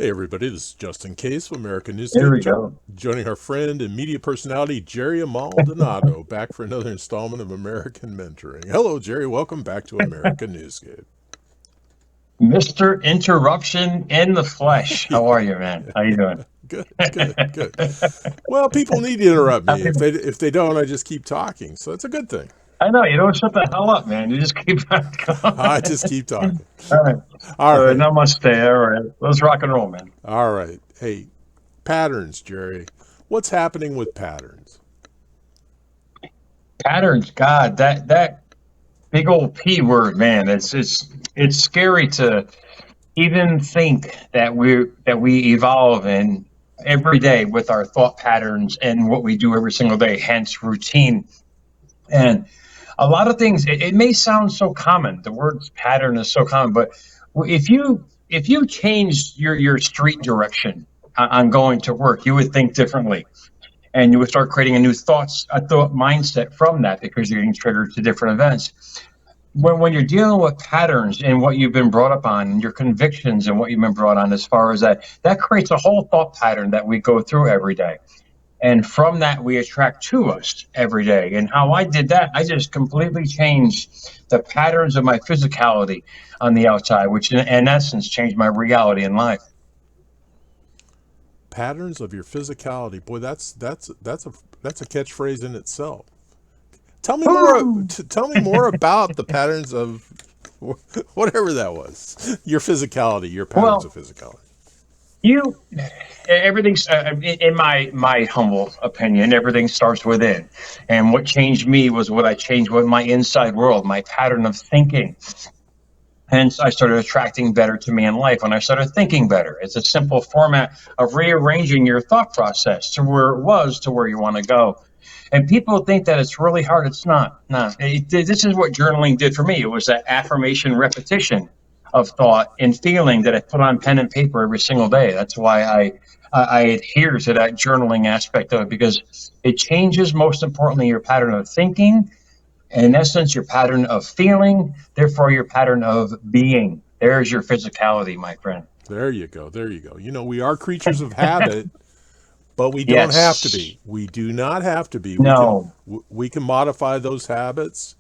Hey everybody, this is Justin Case of American There Newscape, we go. joining our friend and media personality Jerry Maldonado, back for another installment of American Mentoring. Hello Jerry, welcome back to American Newscape. Mr. Interruption in the flesh. How are you, man? How you doing? Good, good, good. Well, people need to interrupt me. Happy- If they don't, I just keep talking. So it's a good thing. I know, you don't shut the hell up, man. You just keep on I going. just keep talking. All right. All right. Namaste. All right. Let's rock and roll, man. All right. Hey, patterns, Jerry. What's happening with patterns? Patterns, God, that big old P word, man. It's scary to even think that we evolve in every day with our thought patterns and what we do every single day, hence routine. And a lot of things, it may sound so common. The word pattern is so common, but if you change your street direction on going to work, you would think differently, and you would start creating a thought mindset from that because you're getting triggered to different events. When you're dealing with patterns and what you've been brought up on, and your convictions and what you've been brought on, as far as that creates a whole thought pattern that we go through every day. And from that, we attract to us every day. And how I did that, I just completely changed the patterns of my physicality on the outside, which in essence changed my reality in life. Patterns of your physicality. Boy, that's a catchphrase in itself. Tell me more. Woo! Tell me more about the patterns of whatever that was. Your physicality, your patterns Well, of physicality. you, everything's in my humble opinion. Everything starts within, and what changed me was what I changed with my inside world, my pattern of thinking. Hence, I started attracting better to me in life when I started thinking better. It's a simple format of rearranging your thought process to where it was to where you want to go. And people think that it's really hard. It's not. No, this is what journaling did for me. It was that affirmation repetition of thought and feeling that I put on pen and paper every single day. That's why I adhere to that journaling aspect of it, because it changes, most importantly, your pattern of thinking, in essence, your pattern of feeling, therefore your pattern of being. There's your physicality, my friend. There you go. There you go. We are creatures of habit, but we don't have to Yes. be. We do not have to be. No. We can modify those habits,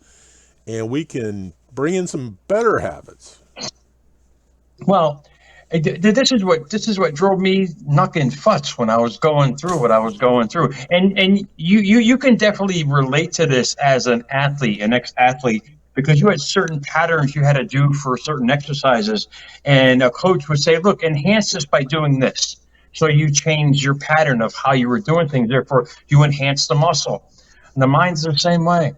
and we can bring in some better habits. Well, this is what drove me knucking futs when I was going through what I was going through. And you can definitely relate to this as an athlete, an ex-athlete, because you had certain patterns you had to do for certain exercises, and a coach would say, "Look, enhance this by doing this." So you change your pattern of how you were doing things. Therefore, you enhance the muscle. And the mind's the same way.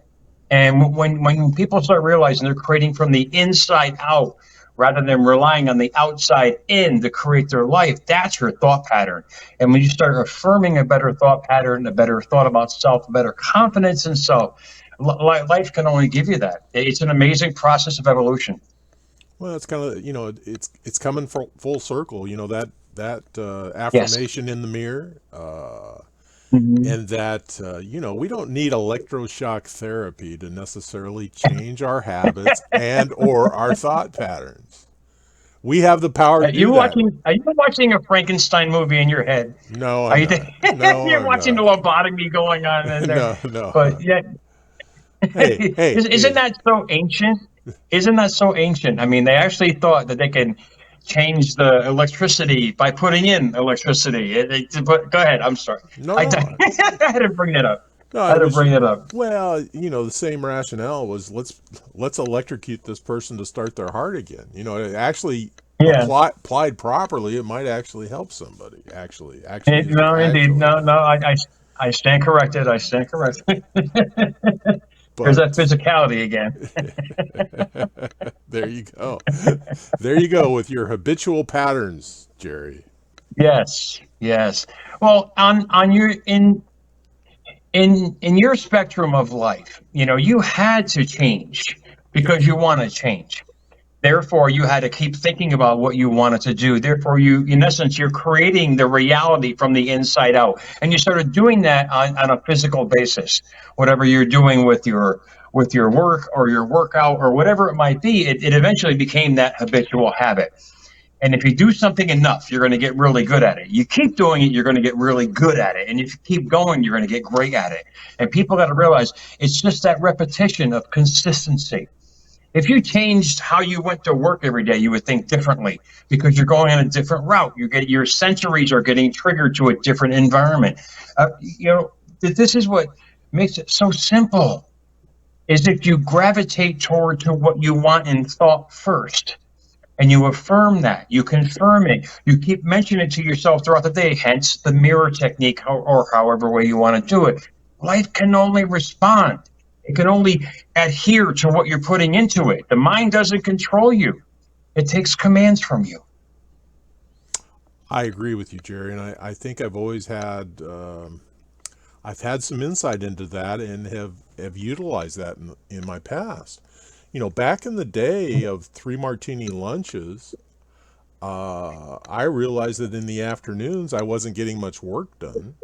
And when people start realizing they're creating from the inside out rather than relying on the outside in to create their life, that's your thought pattern. And when you start affirming a better thought pattern, a better thought about self, a better confidence in self, life can only give you that. It's an amazing process of evolution. Well, it's kind of it's coming full circle. That Yes. affirmation in the mirror. Mhm. And that we don't need electroshock therapy to necessarily change our habits and or our thought patterns. We have the power to do that. Are you watching a Frankenstein movie in your head? No, Are I'm you not. No, you're I'm watching the not. lobotomy going on in there? No, no. But yet, Hey, hey, isn't hey. that so ancient? Isn't that so ancient? I mean, they actually thought that they could change the electricity by putting in electricity. But go ahead. I'm sorry. No, I, no, I had to bring that up. no. I had It to was bring it up. well, the same rationale was let's electrocute this person to start their heart again. It actually Yeah. applied properly, it might actually help somebody. Actually is No, indeed. actually. No, no. I stand corrected. I stand corrected. There's that But physicality again. there you go. There you go with your habitual patterns, Jerry. Yes. Yes. Well, on your in your spectrum of life, you had to change because you want to change. Therefore, you had to keep thinking about what you wanted to do. Therefore, in essence, you're creating the reality from the inside out. And you started doing that on a physical basis. Whatever you're doing with your work or your workout or whatever it might be, it eventually became that habitual habit. And if you do something enough, you're going to get really good at it. You keep doing it, you're going to get really good at it. And if you keep going, you're going to get great at it. And people got to realize it's just that repetition of consistency. If you changed how you went to work every day, you would think differently because you're going on a different route. Your sensories are getting triggered to a different environment. This is what makes it so simple. Is if you gravitate toward to what you want in thought first, and you affirm that, you confirm it, you keep mentioning it to yourself throughout the day, hence the mirror technique, or however way you want to do it. Life can only respond. It can only adhere to what you're putting into it. The mind doesn't control you. It takes commands from you. I agree with you, Jerry, and I think I've always had I've had some insight into that and have utilized that in my past. Back in the day of 3 martini lunches, I realized that in the afternoons I wasn't getting much work done,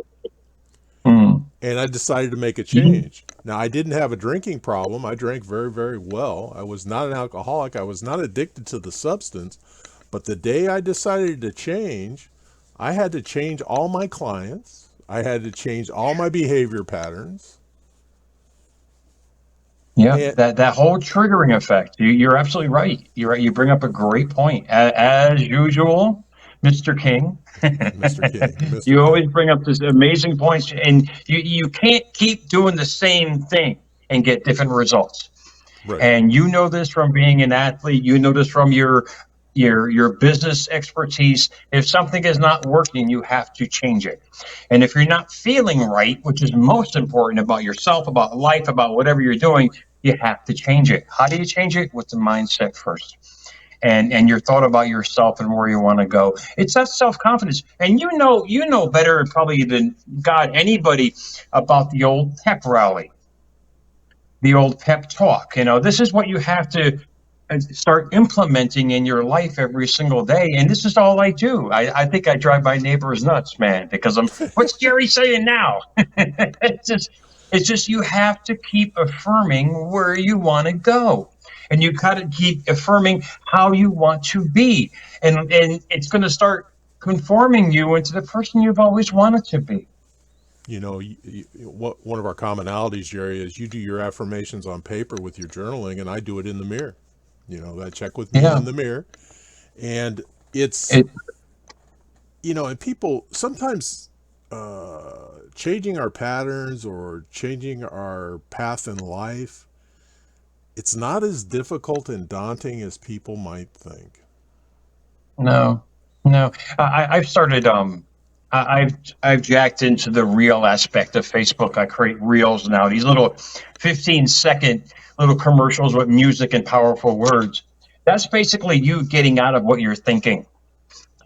and I decided to make a change. Now, I didn't have a drinking problem. I drank very, very well. I was not an alcoholic. I was not addicted to the substance. But the day I decided to change, I had to change all my clients. I had to change all my behavior patterns. Yeah, that whole triggering effect. You're absolutely right. You're right. You bring up a great point. As usual, Mr. King. Mr. King. You always bring up this amazing points, and you can't keep doing the same thing and get different results. Right. And you know this from being an athlete. You know this from your business expertise. If something is not working, you have to change it. And if you're not feeling right, which is most important about yourself, about life, about whatever you're doing, you have to change it. How do you change it? With the mindset first. And your thought about yourself and where you want to go. It's that self-confidence. And you know better probably than God, anybody, about the old pep rally, the old pep talk. This is what you have to start implementing in your life every single day. And this is all I do. I think I drive my neighbors nuts, man, because what's Jerry saying now? It's just you have to keep affirming where you want to go. And you got to keep affirming how you want to be. And it's going to start conforming you into the person you've always wanted to be. One of our commonalities, Jerry, is you do your affirmations on paper with your journaling, and I do it in the mirror. I check with me in the mirror. And and people sometimes changing our patterns or changing our path in life, it's not as difficult and daunting as people might think. No. I've started, I've jacked into the reel aspect of Facebook. I create reels now, these little 15-second little commercials with music and powerful words. That's basically you getting out of what you're thinking.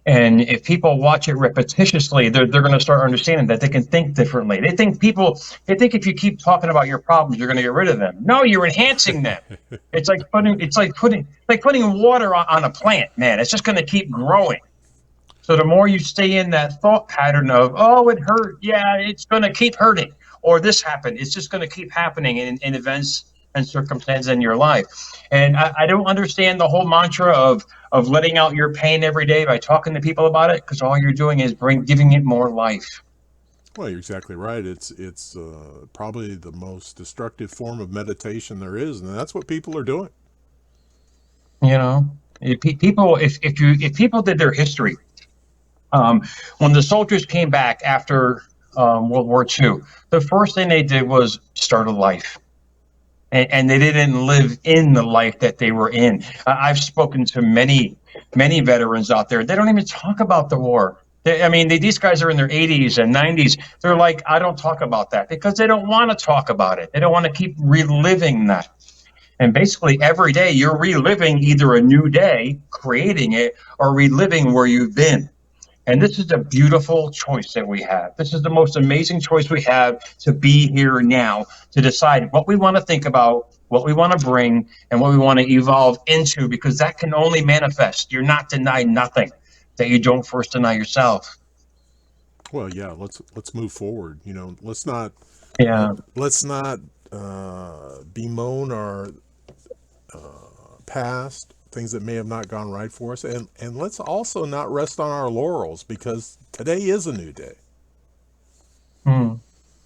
And if people watch it repetitiously, they're going to start understanding that they can think differently. They think if you keep talking about your problems, you're going to get rid of them. No, you're enhancing them. It's like putting water on a plant, man. It's just going to keep growing. So the more you stay in that thought pattern of, oh, it hurt. Yeah, it's going to keep hurting. Or this happened. It's just going to keep happening in events and circumstances in your life. And I don't understand the whole mantra of letting out your pain every day by talking to people about it, because all you're doing is giving it more life. Well, you're exactly right. It's probably the most destructive form of meditation there is, and that's what people are doing. If people did their history, when the soldiers came back after World War II, the first thing they did was start a life. And they didn't live in the life that they were in. I've spoken to many veterans out there. They don't even talk about the war. These guys are in their 80s and 90s. They're like, I don't talk about that, because they don't want to talk about it. They don't want to keep reliving that. And basically every day you're reliving either a new day, creating it, or reliving where you've been. And this is a beautiful choice that we have. This is the most amazing choice we have, to be here now, to decide what we want to think about, what we want to bring, and what we want to evolve into, because that can only manifest. You're not denied nothing that you don't first deny yourself. Well, yeah, let's move forward. Let's not bemoan our past things that may have not gone right for us. And let's also not rest on our laurels, because today is a new day. Hmm.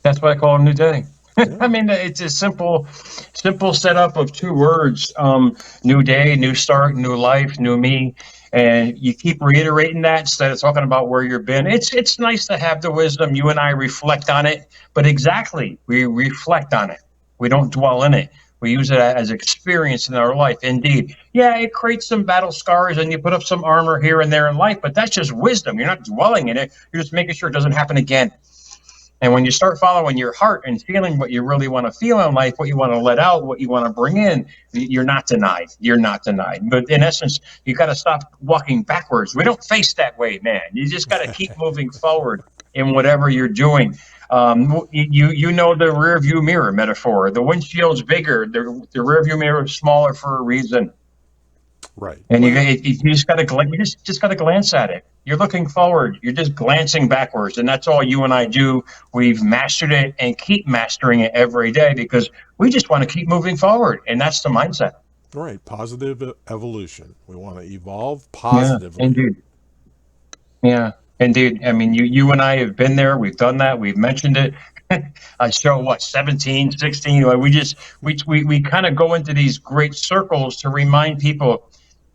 That's what I call a new day. Yeah. I mean, it's a simple setup of two words: new day, new start, new life, new me. And you keep reiterating that instead of talking about where you've been. It's nice to have the wisdom. You and I reflect on it, but exactly, we reflect on it. We don't dwell in it. We use it as experience in our life. Indeed, yeah, it creates some battle scars, and you put up some armor here and there in life, but that's just wisdom. You're not dwelling in it. You're just making sure it doesn't happen again. And when you start following your heart and feeling what you really want to feel in life, what you want to let out, what you want to bring in, you're not denied. You're not denied. But in essence, you got to stop walking backwards. We don't face that way, man. You just got to keep moving forward in whatever you're doing. You know the rear view mirror metaphor. The windshield's bigger. The rear view mirror is smaller for a reason. Right. And Well, you just got to just got to glance at it. You're looking forward. You're just glancing backwards, and that's all you and I do. We've mastered it and keep mastering it every day because we just want to keep moving forward, and that's the mindset. right. Positive evolution. We want to evolve Yeah, positively. indeed. Yeah, indeed. I mean, you and I have been there. We've done that. We've mentioned it. I show what 17, 16. We just we kind of go into these great circles to remind people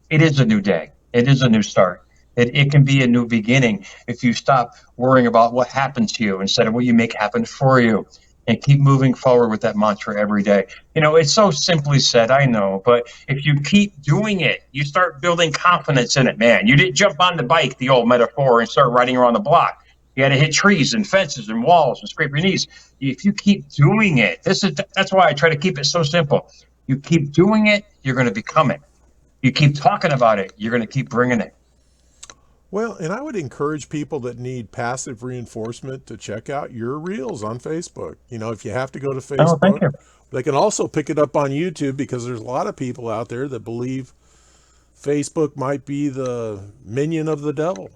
it is a new day. It is a new start. It can be a new beginning if you stop worrying about what happens to you instead of what you make happen for you and keep moving forward with that mantra every day. It's so simply said, I know, but if you keep doing it, you start building confidence in it, man. You didn't jump on the bike, the old metaphor, and start riding around the block. You had to hit trees and fences and walls and scrape your knees. If you keep doing it, that's why I try to keep it so simple. You keep doing it, you're going to become it. You keep talking about it, you're going to keep bringing it. Well, and I would encourage people that need passive reinforcement to check out your reels on Facebook. If you have to go to Oh, thank Facebook, you. they can also pick it up on YouTube, because there's a lot of people out there that believe Facebook might be the minion of the devil.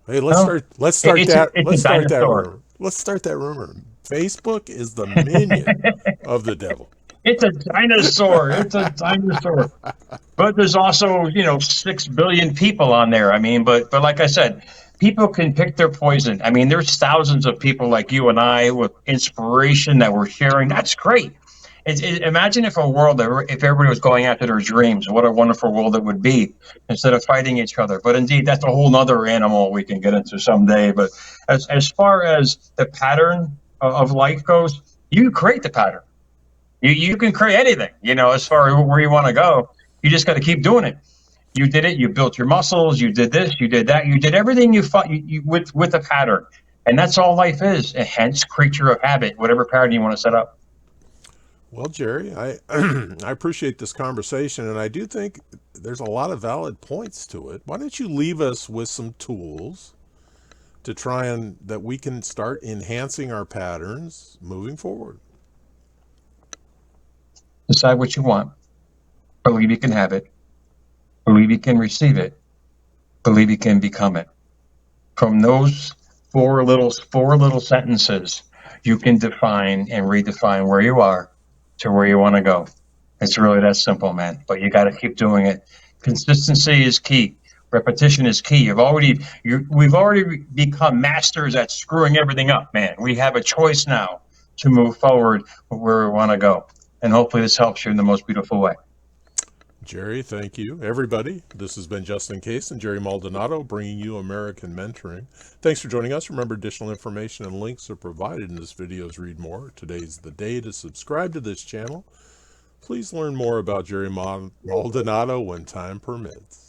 Hey, let's No, start let's start that it's a let's start that dinosaur. rumor. Let's start that rumor. Facebook is the minion of the devil. It's a dinosaur. It's a dinosaur. But there's also, 6 billion people on there. I mean, but like I said, people can pick their poison. I mean, there's thousands of people like you and I with inspiration that we're sharing. That's great. Imagine if if everybody was going after their dreams, what a wonderful world it would be instead of fighting each other. But indeed, that's a whole nother animal we can get into someday. But as far as the pattern of life goes, you create the pattern. You can create anything, as far as where you want to go. You just got to keep doing it. You did it. You built your muscles. You did this. You did that. You did everything you thought with a pattern, and that's all life is. And hence, creature of habit, whatever pattern you want to set up. Well, Jerry, I I appreciate this conversation, and I do think there's a lot of valid points to it. Why don't you leave us with some tools to try and that we can start enhancing our patterns moving forward? Decide what you want. Believe you can have it. Believe you can receive it. Believe you can become it. From those four little sentences, you can define and redefine where you are to where you want to go. It's really that simple, man. But you got to keep doing it. Consistency is key. Repetition is key. We've already become masters at screwing everything up, man. We have a choice now to move forward where we want to go. And hopefully this helps you in the most beautiful way. Jerry, thank you. Everybody, this has been Justin Case and Jerry Maldonado bringing you American Mentoring. Thanks for joining us. Remember, additional information and links are provided in this video's Read More. Today's the day to subscribe to this channel. Please learn more about Jerry Maldonado when time permits.